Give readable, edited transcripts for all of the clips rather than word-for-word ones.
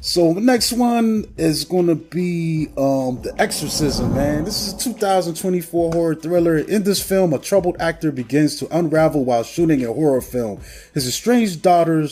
So the next one is going to be The Exorcism, man. This is a 2024 horror thriller. In this film, a troubled actor begins to unravel while shooting a horror film. His estranged daughter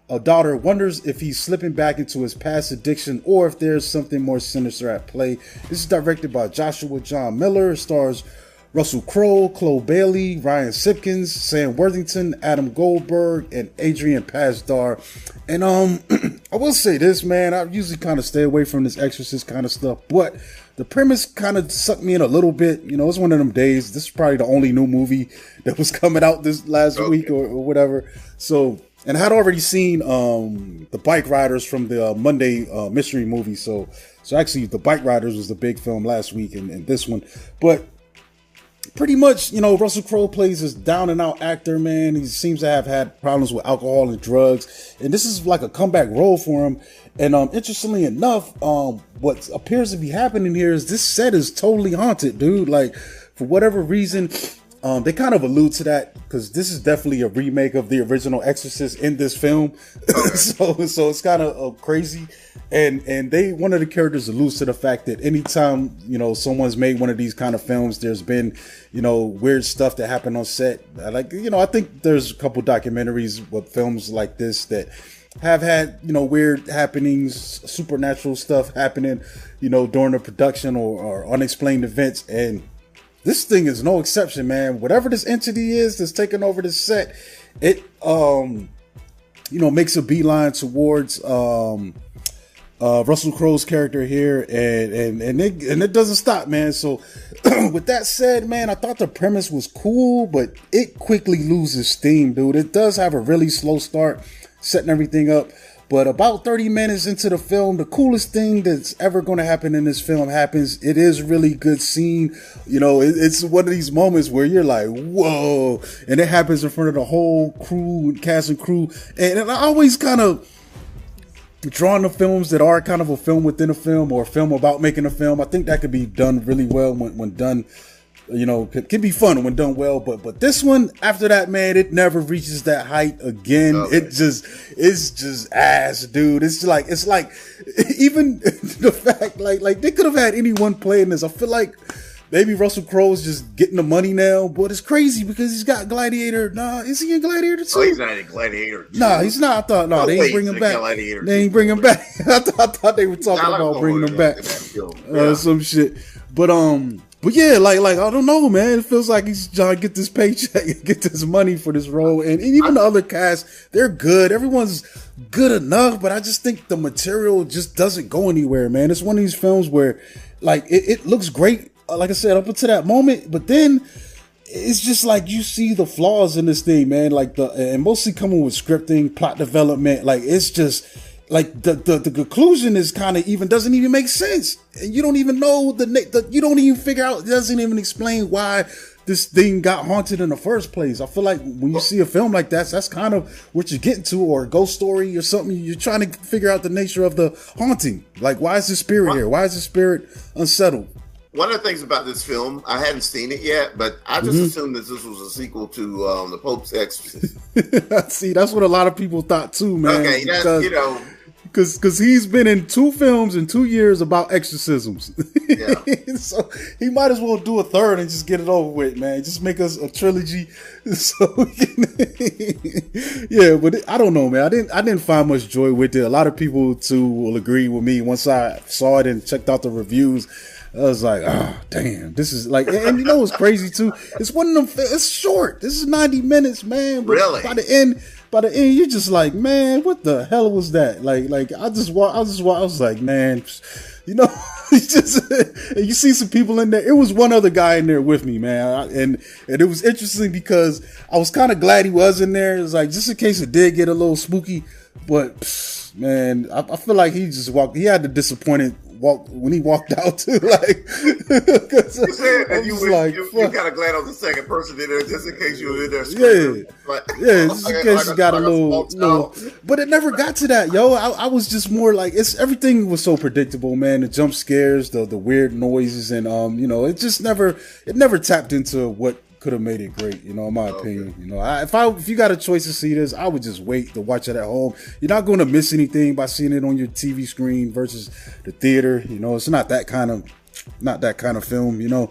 wonders if he's slipping back into his past addiction or if there's something more sinister at play. This is directed by Joshua John Miller. It stars Russell Crowe, Chloe Bailey, Ryan Simpkins, Sam Worthington, Adam Goldberg, and Adrian Pasdar. And I will say this, man, I usually kind of stay away from this Exorcist kind of stuff, but the premise kind of sucked me in a little bit. You know, it's one of them days. This is probably the only new movie that was coming out this last week or whatever. So, and I had already seen the Bike Riders from the Monday mystery movie. So actually, the Bike Riders was the big film last week, and this one, but pretty much, you know, Russell Crowe plays this down and out actor, man. He seems to have had problems with alcohol and drugs, and this is like a comeback role for him. And interestingly enough, what appears to be happening here is this set is totally haunted, dude. Like, for whatever reason, they kind of allude to that because this is definitely a remake of the original Exorcist in this film. so it's kind of crazy. And one of the characters alludes to the fact that anytime, you know, someone's made one of these kind of films, there's been, you know, weird stuff that happened on set. Like, you know, I think there's a couple documentaries with films like this that have had, you know, weird happenings, supernatural stuff happening, you know, during the production or unexplained events. And this thing is no exception, man. Whatever this entity is that's taking over this set, it, you know, makes a beeline towards, Russell Crowe's character here, and it doesn't stop, man. So with that said, man, I thought the premise was cool, but it quickly loses steam, dude. It does have a really slow start, setting everything up. But about 30 minutes into the film, the coolest thing that's ever going to happen in this film happens. It is a really good scene. You know, it's one of these moments where you're like, whoa. And it happens in front of the whole crew, cast and crew. And I always kind of drawn to films that are kind of a film within a film or a film about making a film. I think that could be done really well when done, you know, can be fun when done well. But this one, after that, man, it never reaches that height again. Okay. It's just ass, dude. It's like even the fact like they could have had anyone playing this. I feel like maybe Russell Crowe is just getting the money now, but it's crazy because he's got Gladiator. Nah, is he in Gladiator 2? Oh, he's not in Gladiator 2. Nah, he's not. I thought, no, they ain't bring him back. They ain't bring him back. I thought they were talking about bringing him back. Some shit. But yeah, like I don't know, man. It feels like he's trying to get this paycheck, get this money for this role, and even the other cast, they're good. Everyone's good enough, but I just think the material just doesn't go anywhere, man. It's one of these films where, like, it looks great, like I said, up until that moment, but then it's just like you see the flaws in this thing, man. Like and mostly coming with scripting, plot development. Like, it's just like the conclusion is kind of doesn't even make sense, and you don't even know you don't even figure out. It doesn't even explain why this thing got haunted in the first place. I feel like when you see a film like that, that's kind of what you're getting to, or a ghost story or something. You're trying to figure out the nature of the haunting. Like, why is the spirit here? Why is the spirit unsettled? One of the things about this film, I hadn't seen it yet, but I just assumed that this was a sequel to the Pope's Exorcism. See, that's what a lot of people thought too, man. Okay, that's, you know, because he's been in 2 films in 2 years about exorcisms. Yeah. So he might as well do a third and just get it over with, man. Just make us a trilogy. So yeah, but I don't know, man. I didn't find much joy with it. A lot of people too will agree with me. Once I saw it and checked out the reviews, I was like, oh, damn, this is like, and you know what's crazy too? It's one of them, it's short. This is 90 minutes, man. But really? By the end, you're just like, man, what the hell was that? Like, I was like, man, you know, you see some people in there. It was one other guy in there with me, man. And it was interesting because I was kind of glad he was in there. It was like, just in case it did get a little spooky, but man, I feel like he had the disappointed walk when he walked out too, like, you kind of glad I was the second person in there just in case you were in there. Just in case you got a little, but it never got to that, yo. I was just more like, everything was so predictable, man. The jump scares, the weird noises, and you know, it never tapped into what could have made it great, you know, in my opinion. You know, if you got a choice to see this, I would just wait to watch it at home. You're not going to miss anything by seeing it on your TV screen versus the theater. You know, it's not that kind of film, you know.